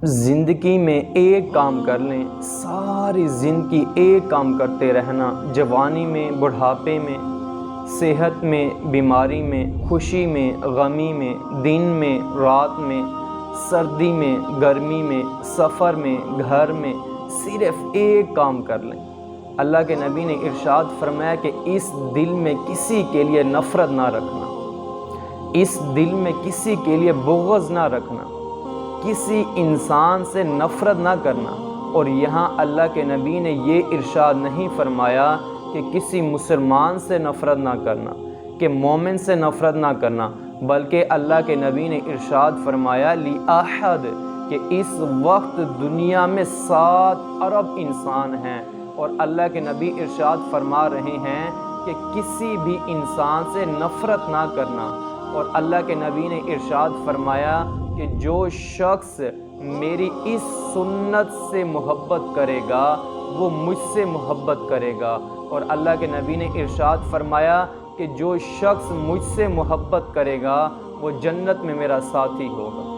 زندگی میں ایک کام کر لیں، ساری زندگی ایک کام کرتے رہنا، جوانی میں، بڑھاپے میں، صحت میں، بیماری میں، خوشی میں، غمی میں، دن میں، رات میں، سردی میں، گرمی میں، سفر میں، گھر میں، صرف ایک کام کر لیں۔ اللہ کے نبی نے ارشاد فرمایا کہ اس دل میں کسی کے لیے نفرت نہ رکھنا، اس دل میں کسی کے لیے بغض نہ رکھنا، کسی انسان سے نفرت نہ کرنا۔ اور یہاں اللہ کے نبی نے یہ ارشاد نہیں فرمایا کہ کسی مسلمان سے نفرت نہ کرنا، کہ مومن سے نفرت نہ کرنا، بلکہ اللہ کے نبی نے ارشاد فرمایا لِأَحَدٍ کہ اس وقت دنیا میں 7 ارب انسان ہیں، اور اللہ کے نبی ارشاد فرما رہے ہیں کہ کسی بھی انسان سے نفرت نہ کرنا۔ اور اللہ کے نبی نے ارشاد فرمایا کہ جو شخص میری اس سنت سے محبت کرے گا وہ مجھ سے محبت کرے گا، اور اللہ کے نبی نے ارشاد فرمایا کہ جو شخص مجھ سے محبت کرے گا وہ جنت میں میرا ساتھی ہوگا۔